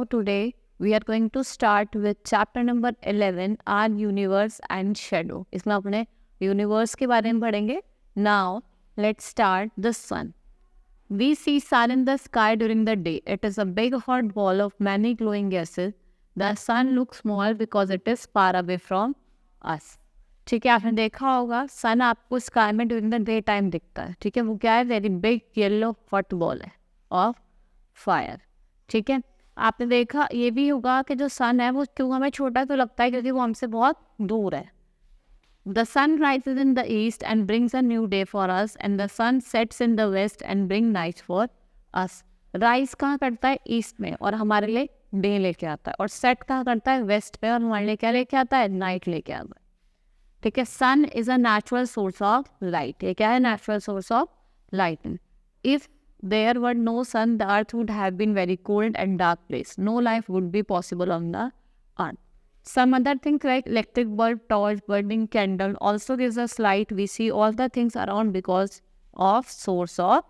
today we are going to start with chapter number 11, our universe and shadow. इसमें अपने universe के बारे में पढ़ेंगे. Now let's start the sun. We see sun in the sky during the day. It is a big hot ball of many glowing gases. The sun looks small because it is far away from us. ठीक है, आपने देखा होगा सन आपको sky में during the day time दिखता है. ठीक है, वो क्या है? Very big yellow hot ball है ऑफ फायर. ठीक है, आपने देखा ये भी होगा कि जो सन है वो क्यों हमें छोटा तो लगता है क्योंकि वो हमसे बहुत दूर है. The sun rises in the east and brings a new day for us and the sun sets in the west and bring night for us. Rise कहाँ करता है? ईस्ट में, और हमारे लिए डे लेके आता है. और सेट कहाँ करता है? वेस्ट पे, और हमारे लिए क्या लेके आता है? नाइट लेके आता है. ठीक है, sun is a natural source of light. ये क्या है? Natural source of light. If there were no sun, the earth would have been very cold and dark place. No life would be possible on the earth. Some other things like electric bulb, torch, burning candle also gives us light. We see all the things around because of source of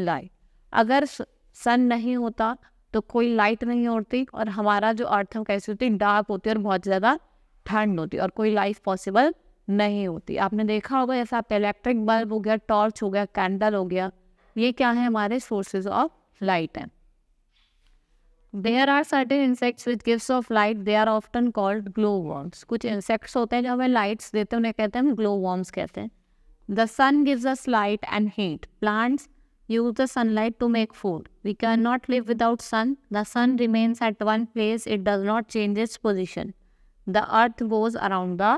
light. अगर सन नहीं होता तो कोई light नहीं होती और हमारा जो अर्थ है कैसी होती? डार्क होती और बहुत ज़्यादा ठंड होती और कोई लाइफ पॉसिबल नहीं होती. आपने देखा होगा जैसा आपका इलेक्ट्रिक बल्ब हो गया, टॉर्च हो गया, कैंडल हो गया, ये क्या है? हमारे सोर्सेज ऑफ लाइट हैं. There are certain insects which gives off light. They are often called glow worms. कुछ इंसेक्ट्स होते हैं जो हमें लाइट्स देते हैं, उन्हें कहते हैं ग्लो वॉर्म्स कहते हैं. The sun gives us light and heat. Plants use the sunlight to make food. We cannot live without sun. The sun remains at one place. It does not change its position. The earth goes around the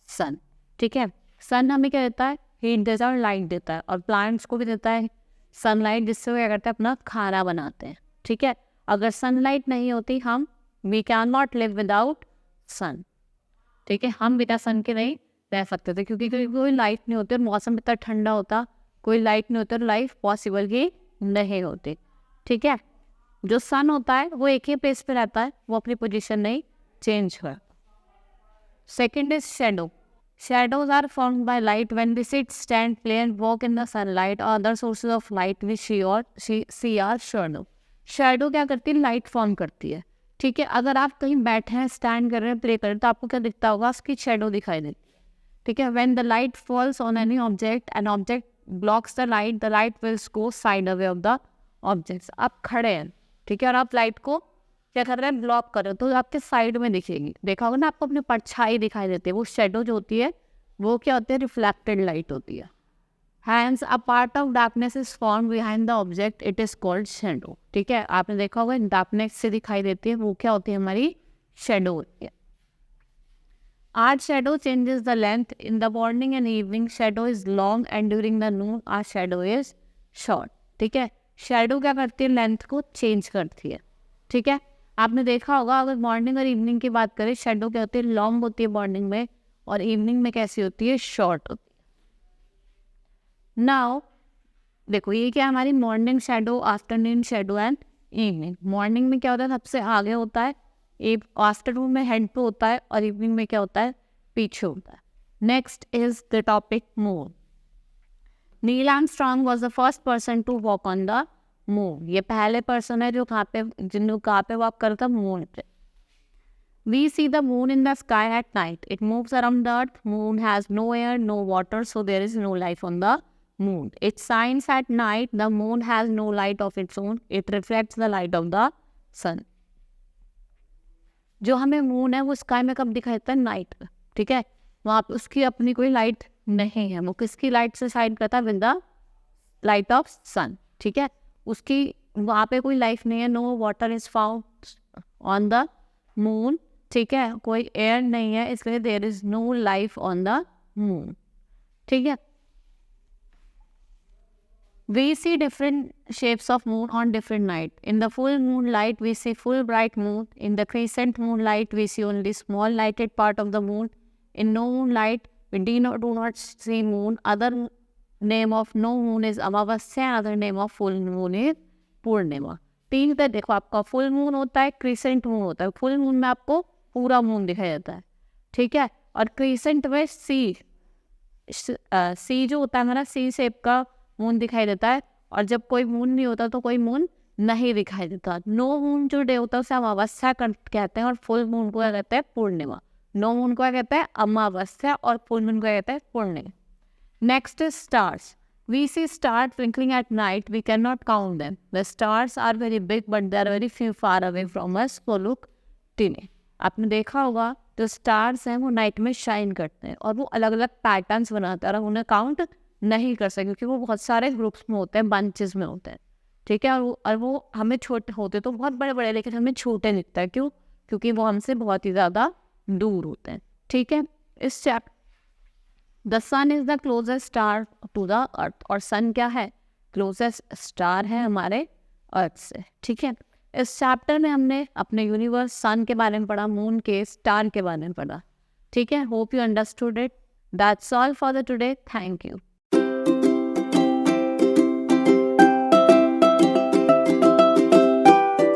sun. ठीक है, सन हमें क्या देता है? Heat देता है और light देता है, और प्लांट्स को भी देता है सनलाइट, जिससे वो क्या करते हैं? अपना खाना बनाते हैं. ठीक है, अगर सनलाइट नहीं होती हम we can not live without sun. ठीक है, हम बिना सन के नहीं रह सकते थे क्योंकि कोई लाइट नहीं होती और मौसम इतना ठंडा होता, कोई लाइट नहीं होती और लाइफ पॉसिबल ही नहीं होती. ठीक है, जो सन होता है वो एक ही प्लेस पे रहता है, वो अपनी पोजीशन नहीं चेंज कर. Second is shadow. Shadows are formed by light when we sit, stand, play and walk in the sunlight or other sources of light we see are shadow. Shadow क्या करती है? लाइट फॉर्म करती है. ठीक है, अगर आप कहीं बैठे हैं, स्टैंड कर रहे हैं, प्ले कर रहे हैं, तो आपको क्या दिखता होगा? उसकी शेडो दिखाई देती है. ठीक है, when the light falls on any object, an object blocks the light will go side away of the objects. आप खड़े हैं, ठीक है, और आप लाइट को क्या कर रहे हैं? ब्लॉक कर रहे हो, तो आपके साइड में दिखेगी. देखा होगा ना, आपको अपनी परछाई दिखाई देती है. वो शेडो जो होती है वो क्या होती है? रिफ्लेक्टेड लाइट होती है. Hence a part of darkness is form behind the object, it is called shadow. ठीक है, आपने देखा होगा डार्कनेस से दिखाई देती है, वो क्या होती है? हमारी शेडो होती है. Our shadow changes the length. In the morning and evening shadow is long and during the noon our shadow is short. ठीक है, शेडो क्या करती है? लेंथ को चेंज करती है. ठीक है, आपने देखा होगा अगर मॉर्निंग और इवनिंग की बात करें, शेडो क्या होती है? लॉन्ग होती है मॉर्निंग में, और इवनिंग में कैसी होती है? शॉर्ट होती है. नाउ देखो, ये क्या? हमारी morning shadow, afternoon shadow and evening. Morning में क्या होता है? सबसे आगे होता है, आफ्टरनून में हेड पे होता है, और इवनिंग में क्या होता है? पीछे होता है. Next is the topic moon. Neil Armstrong was the first person to walk on the moon. ये पहले पर्सन है जो कहाँ पे वॉक करता? मून पे. We see the moon in the sky at night. It moves around the earth. Moon has no air, no water, so there is no life on the moon. It shines at night. The moon has no light of its own. It reflects the light of the sun. जो हमें moon है वो sky में कब दिखाई देता है? Night. ठीक है, वहाँ पे उसकी अपनी कोई लाइट नहीं है. वो किसकी लाइट से शाइन करता है? With the light of sun. ठीक है, उसकी वहाँ पे कोई लाइफ नहीं है. No water is found on the moon. ठीक है, कोई एयर नहीं है, इसलिए there is no life on the moon. ठीक है, we see different shapes of moon on different night. In the full moon light we see full bright moon. In the crescent moon light we see only small lighted part of the moon. In no moon light we do not see moon. Other name of no moon is amavasya. Other name of full moon is purnima. तीन पे देखो, आपका full moon होता है, crescent moon होता है. Full moon में आपको पूरा मून दिखाई देता है. ठीक है, और क्रिसेंट में सी जो होता है हमारा सी शेप का मून दिखाई देता है. और जब कोई मून नहीं होता तो कोई मून नहीं दिखाई देता। नो मून जो डे होता है उसे अमावस्या कहते हैं और फुल मून को क्या कहते हैं, पूर्णिमा। नो मून को क्या कहते हैं, अमावस्या, और फुल मून को क्या कहते हैं, पूर्णिमा। Next is stars. We see stars twinkling at night. We cannot count them. The stars are very big, but they are very few far away from us. So look tiny. आपने देखा होगा जो stars हैं वो night में shine करते हैं और वो अलग अलग पैटर्न्स बनाते हैं और उन्हें काउंट नहीं कर सकते क्योंकि वो बहुत सारे ग्रुप्स में होते हैं, बंचेस में होते हैं, ठीक है। और वो हमें छोटे होते तो बहुत बड़े बड़े, लेकिन हमें छोटे दिखता है। क्यों? क्योंकि वो हमसे बहुत ही ज़्यादा दूर होते हैं, ठीक है। इस chapter the sun is the closest star to the earth, और सन क्या है, क्लोजेस्ट स्टार है हमारे अर्थ से, ठीक है। इस चैप्टर में हमने अपने यूनिवर्स, सन के बारे में पढ़ा, मून के, स्टार के बारे में पढ़ा, ठीक है। Hope you understood it. That's all for the today. Thank you.